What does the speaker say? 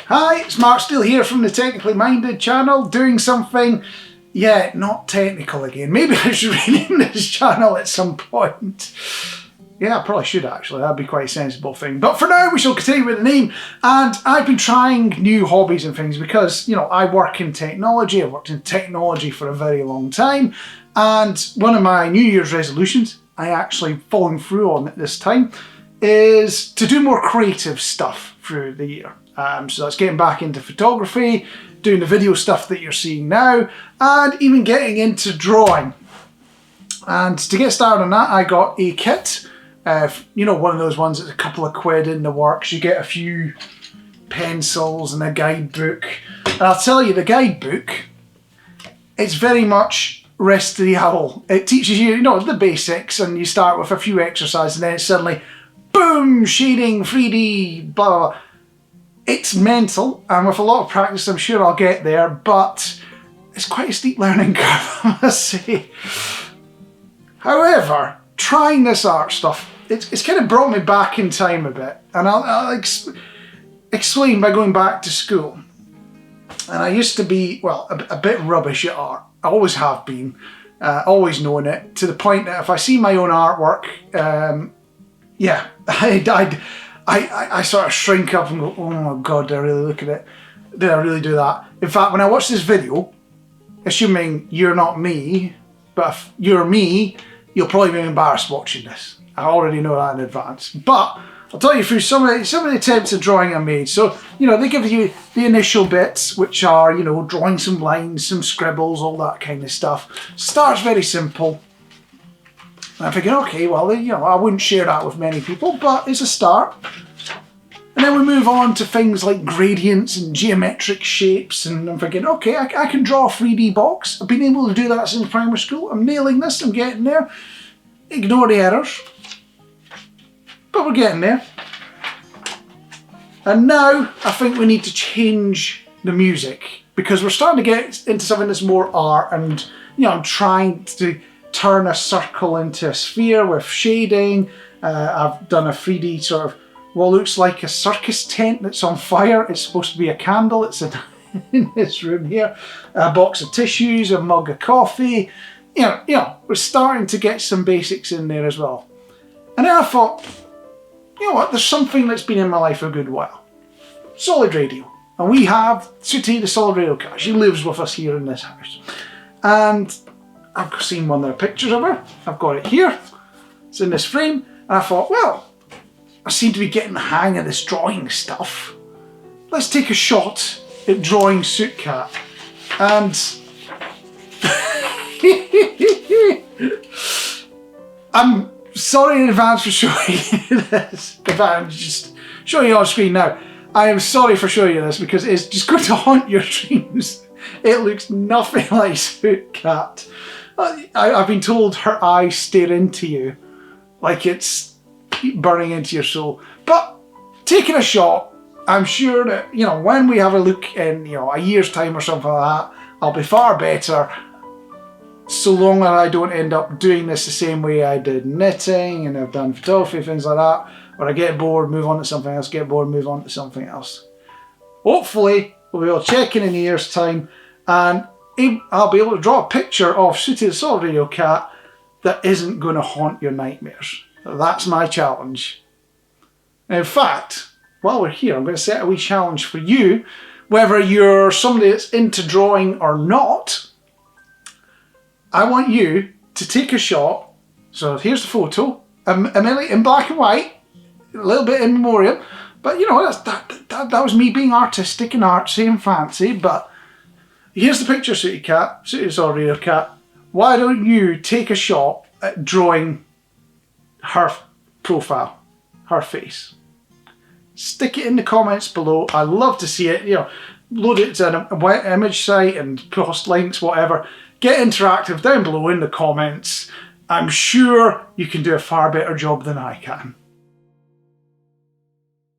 Hi, it's Mark Steele here from the Technically Minded channel, doing something, yeah, not technical again. Maybe I should rename this channel at some point. Yeah, I probably should actually, that'd be quite a sensible thing. But for now, we shall continue with the name. And I've been trying new hobbies and things because, you know, I work in technology. I've worked in technology for a very long time. And one of my New Year's resolutions, I actually falling through on it this time, is to do more creative stuff through the year. So that's getting back into photography, doing the video stuff that you're seeing now, and even getting into drawing. And to get started on that, I got a kit. You know, one of those ones that's a couple of quid in the works. You get a few pencils and a guidebook. And I'll tell you, the guidebook, it's very much rest of the owl. It teaches you, you know, the basics, and you start with a few exercises, and then it's suddenly, boom, shading, 3D, blah, blah, blah. It's mental, and with a lot of practice, I'm sure I'll get there, but it's quite a steep learning curve, I must say. However, trying this art stuff, it's kind of brought me back in time a bit, and I'll explain by going back to school. And I used to be, well, a bit rubbish at art. I always have been, always known it, to the point that if I see my own artwork, yeah, I sort of shrink up and go, oh my god, did I really look at it? Did I really do that? In fact, when I watch this video, assuming you're not me, but if you're me, you'll probably be embarrassed watching this. I already know that in advance. But I'll tell you through some of the attempts at drawing I made. So, you know, they give you the initial bits, which are, you know, drawing some lines, some scribbles, all that kind of stuff. Starts very simple. And I'm thinking, okay, well, you know, I wouldn't share that with many people, but it's a start. And then we move on to things like gradients and geometric shapes, and I'm thinking, okay, I can draw a 3D box. I've been able to do that since primary school. I'm nailing this, I'm getting there. Ignore the errors. But we're getting there. And now I think we need to change the music, because we're starting to get into something that's more art, and, you know, I'm trying to turn a circle into a sphere with shading. I've done a 3D sort of, what looks like a circus tent that's on fire. It's supposed to be a candle. It's in this room here. A box of tissues, a mug of coffee. You know, we're starting to get some basics in there as well. And then I thought, you know what, there's something that's been in my life a good while. Solid radio. And we have Sooty, the solid radio cat. She lives with us here in this house. And I've seen one of the pictures of her. I've got it here. It's in this frame. And I thought, well, I seem to be getting the hang of this drawing stuff. Let's take a shot at drawing Soot Cat. And I'm sorry in advance for showing you this. In fact, I'm just showing you on screen now. I am sorry for showing you this because it's just going to haunt your dreams. It looks nothing like Soot Cat. I've been told her eyes stare into you like it's burning into your soul. But taking a shot, I'm sure that, you know, when we have a look in, you know, a year's time or something like that, I'll be far better, so long as I don't end up doing this the same way I did knitting and I've done photography, things like that, where I get bored, move on to something else, get bored, move on to something else. Hopefully, we'll be able to check in a year's time, and I'll be able to draw a picture of Sooty the solid radio cat that isn't going to haunt your nightmares. That's my challenge. And in fact, while we're here, I'm going to set a wee challenge for you. Whether you're somebody that's into drawing or not, I want you to take a shot. So here's the photo, in black and white, a little bit in memoriam. But you know, that was me being artistic and artsy and fancy. But here's the picture of Sooty Cat, Sooty the solid radio cat. Why don't you take a shot at drawing her profile, her face? Stick it in the comments below. I love to see it. You know, load it to an image site and post links, whatever. Get interactive down below in the comments. I'm sure you can do a far better job than I can.